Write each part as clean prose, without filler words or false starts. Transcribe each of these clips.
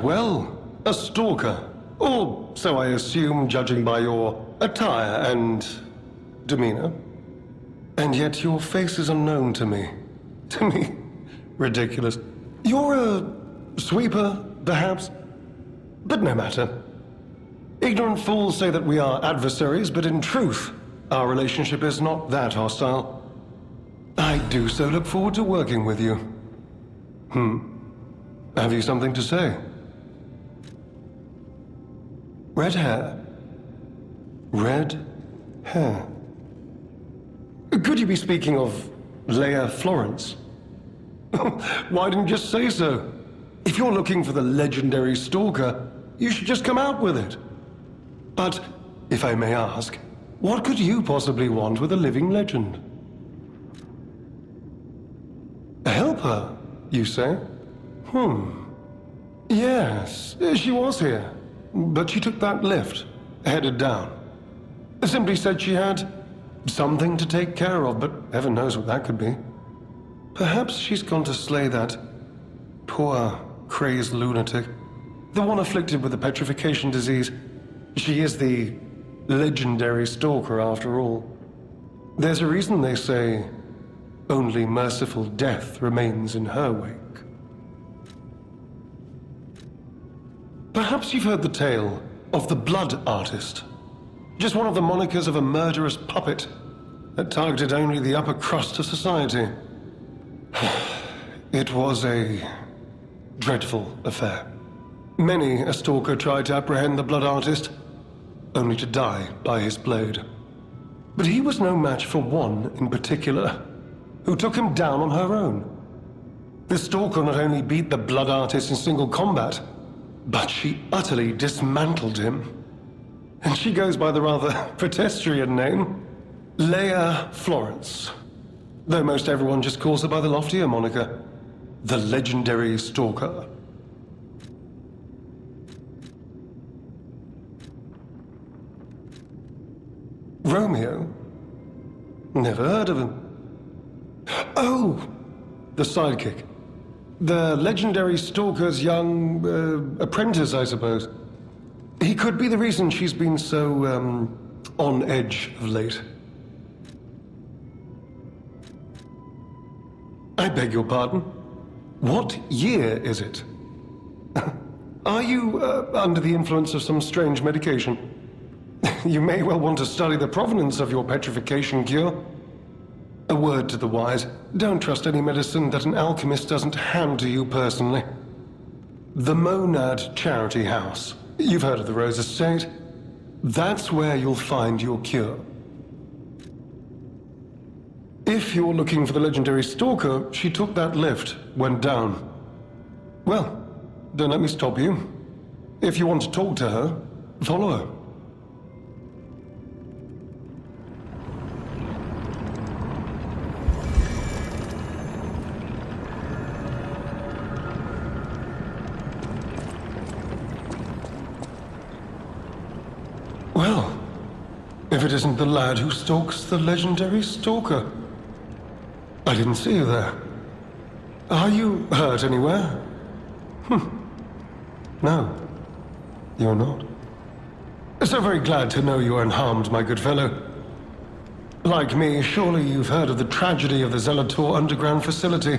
well, a stalker. Or so I assume, judging by your attire and demeanor. And yet your face is unknown to me. To me? Ridiculous. You're a sweeper, perhaps? But no matter. Ignorant fools say that we are adversaries, but in truth, our relationship is not that hostile. I do so look forward to working with you. Have you something to say? Red hair. Red hair. Could you be speaking of Leia Florence? Why didn't you just say so? If you're looking for the legendary stalker, you should just come out with it. But, if I may ask, what could you possibly want with a living legend? A helper, you say? Yes, she was here. But she took that lift, headed down. Simply said she had something to take care of, but heaven knows what that could be. Perhaps she's gone to slay that poor, crazed lunatic. The one afflicted with the petrification disease. She is the legendary stalker, after all. There's a reason they say only merciful death remains in her wake. Perhaps you've heard the tale of the Blood Artist. Just one of the monikers of a murderous puppet that targeted only the upper crust of society. It was a dreadful affair. Many a stalker tried to apprehend the Blood Artist, only to die by his blade. But he was no match for one in particular, who took him down on her own. The stalker not only beat the Blood Artist in single combat, but she utterly dismantled him. And she goes by the rather pedestrian name, Leia Florence. Though most everyone just calls her by the loftier moniker, the legendary stalker. Romeo? Never heard of him. Oh, the sidekick. The legendary stalker's young apprentice, I suppose. He could be the reason she's been so, on edge of late. I beg your pardon? What year is it? Are you under the influence of some strange medication? You may well want to study the provenance of your petrification cure. A word to the wise, don't trust any medicine that an alchemist doesn't hand to you personally. The Monad Charity House. You've heard of the Rose Estate? That's where you'll find your cure. If you're looking for the legendary stalker, she took that lift, went down. Well, don't let me stop you. If you want to talk to her, follow her. Well, if it isn't the lad who stalks the legendary stalker. I didn't see you there. Are you hurt anywhere? No, you're not. So very glad to know you are unharmed, my good fellow. Like me, surely you've heard of the tragedy of the Zelator underground facility.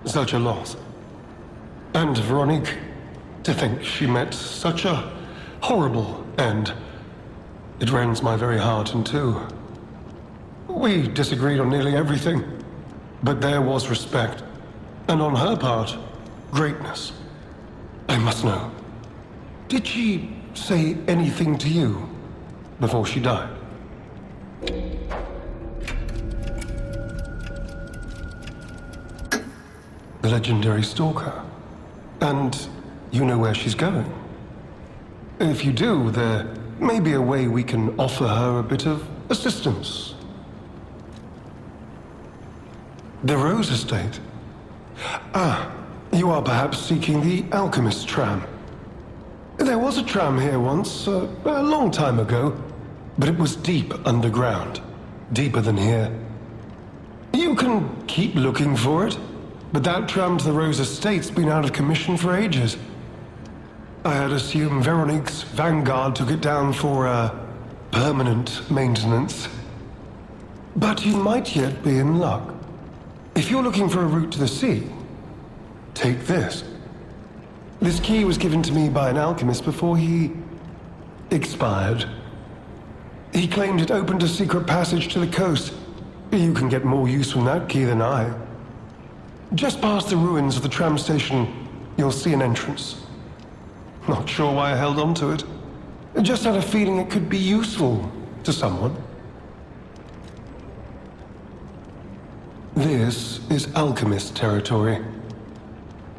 Such a loss. And Veronique, to think she met such a horrible end. It rends my very heart in two. We disagreed on nearly everything, but there was respect, and on her part, greatness. I must know, did she say anything to you before she died? The legendary stalker. And you know where she's going? If you do, there may be a way we can offer her a bit of assistance. The Rose Estate. Ah, you are perhaps seeking the Alchemist tram. There was a tram here once, a long time ago, but it was deep underground. Deeper than here. You can keep looking for it, but that tram to the Rose Estate's been out of commission for ages. I had assumed Veronique's Vanguard took it down for, permanent maintenance. But you might yet be in luck. If you're looking for a route to the sea, take this. This key was given to me by an alchemist before he expired. He claimed it opened a secret passage to the coast. You can get more use from that key than I. Just past the ruins of the tram station, you'll see an entrance. Not sure why I held on to it. I just had a feeling it could be useful to someone. This is alchemist territory.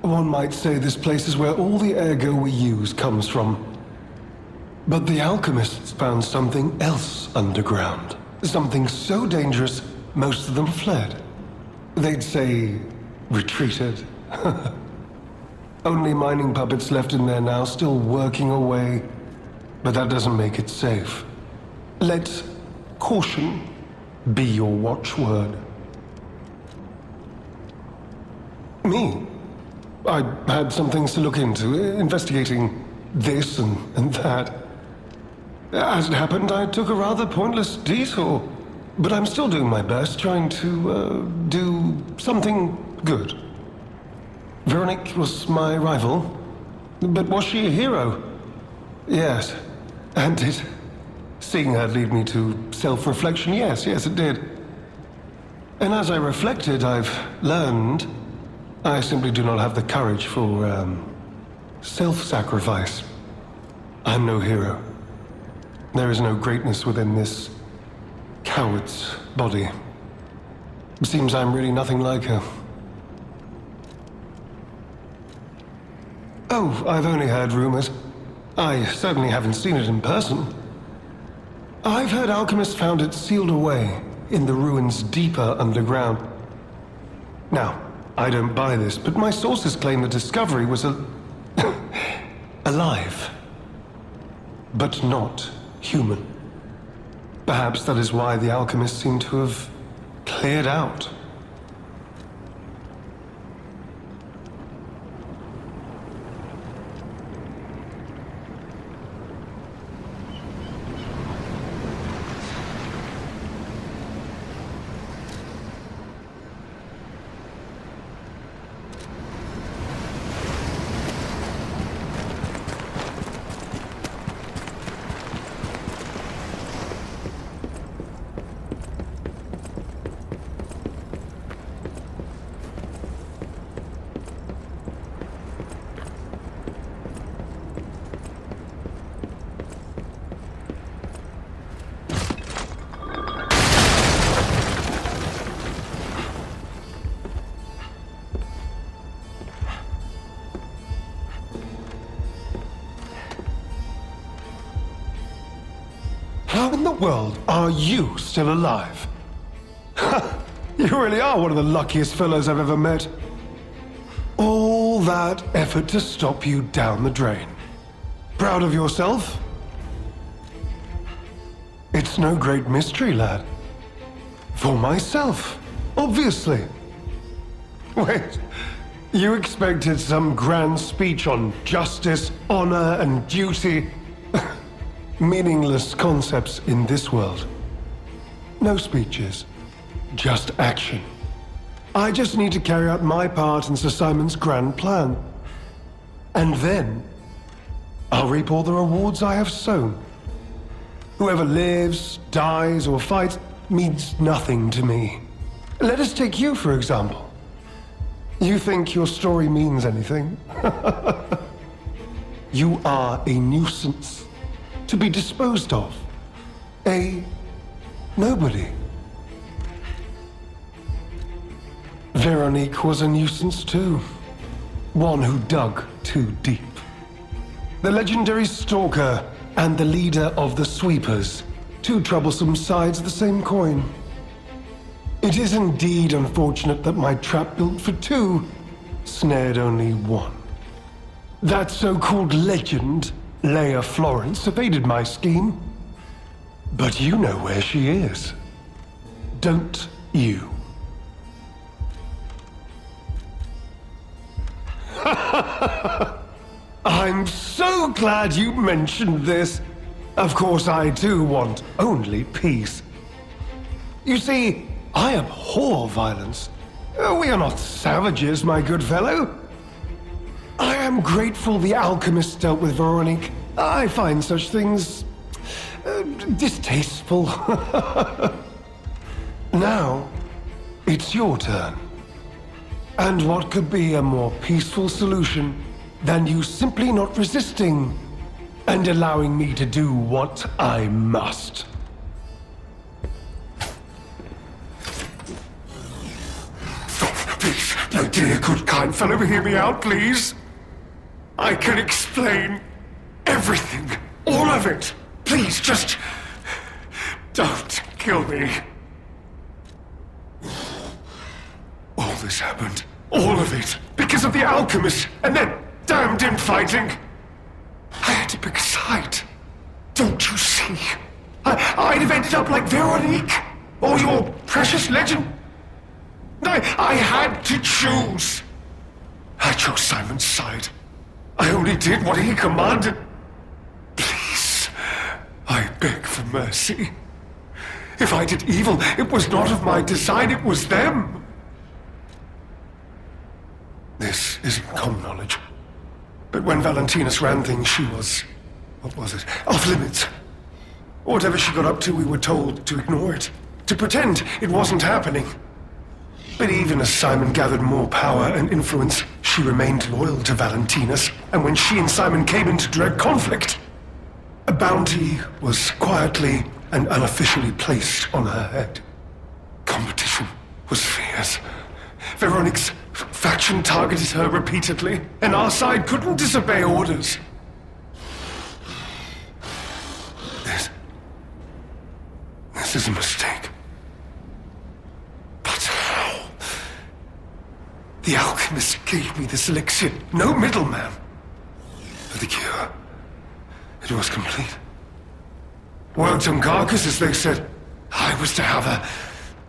One might say this place is where all the ergo we use comes from. But the alchemists found something else underground. Something so dangerous, most of them fled. They'd say, retreated. Only mining puppets left in there now, still working away. But that doesn't make it safe. Let caution be your watchword. Me? I had some things to look into, investigating this and that. As it happened, I took a rather pointless detour. But I'm still doing my best, trying to, do something good. Veronique was my rival. But was she a hero? Yes. And did seeing her lead me to self-reflection? Yes, it did. And as I reflected, I've learned I simply do not have the courage for, self-sacrifice. I'm no hero. There is no greatness within this coward's body. It seems I'm really nothing like her. Oh, I've only heard rumors. I certainly haven't seen it in person. I've heard alchemists found it sealed away in the ruins deeper underground. Now, I don't buy this, but my sources claim the discovery was alive, but not human. Perhaps that is why the alchemists seem to have cleared out. How in the world are you still alive? You really are one of the luckiest fellows I've ever met. All that effort to stop you down the drain. Proud of yourself? It's no great mystery, lad. For myself, obviously. Wait, you expected some grand speech on justice, honor, and duty? Meaningless concepts in this world. No speeches, just action. I just need to carry out my part in Sir Simon's grand plan. And then, I'll reap all the rewards I have sown. Whoever lives, dies, or fights means nothing to me. Let us take you, for example. You think your story means anything? You are a nuisance. To be disposed of. A nobody. Veronique was a nuisance too. One who dug too deep. The legendary stalker and the leader of the sweepers. Two troublesome sides of the same coin. It is indeed unfortunate that my trap built for two snared only one. That so-called legend, Leia Florence, evaded my scheme. But you know where she is. Don't you? I'm so so glad you mentioned this. Of course, I too want only peace. You see, I abhor violence. We are not savages, my good fellow. I am grateful the alchemist dealt with Veronique. I find such things distasteful. Now, it's your turn. And what could be a more peaceful solution than you simply not resisting and allowing me to do what I must? Please, my dear, good, kind fellow, hear me out, please. I can explain everything, all of it. Please, just don't kill me. All this happened, all of it, because of the alchemist and their damned infighting. I had to pick a side. Don't you see? I'd have ended up like Veronique, or your precious legend. I had to choose. I chose Simon's side. I only did what he commanded. Please, I beg for mercy. If I did evil, it was not of my design, it was them. This isn't common knowledge. But when Valentinus ran things, she was... what was it? Off limits. Whatever she got up to, we were told to ignore it. To pretend it wasn't happening. But even as Simon gathered more power and influence, she remained loyal to Valentinus. And when she and Simon came into direct conflict, a bounty was quietly and unofficially placed on her head. Competition was fierce. Veronique's faction targeted her repeatedly, and our side couldn't disobey orders. This is a mistake. But how? The alchemist gave me this elixir, no middleman. For the cure, it was complete. Worked on carcasses, they said. I was to have a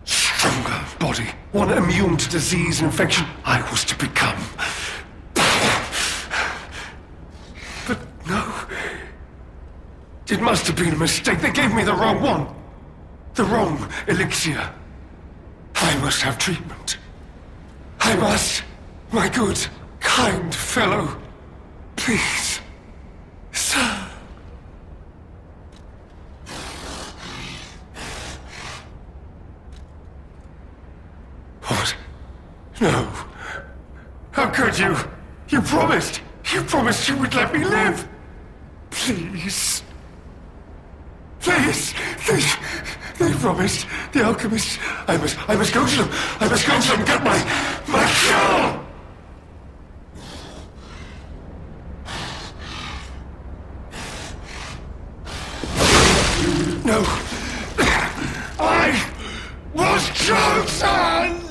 stronger body, one immune to disease and infection. I was to become. But no. It must have been a mistake. They gave me the wrong one. The wrong elixir. I must have treatment. I must. My good, kind fellow. Please. Sir. What? No. How could you? You promised. You promised you would let me live. Please. Please. They promised. The alchemist. I must go to them. I must go to them and get my cure. No. I was chosen!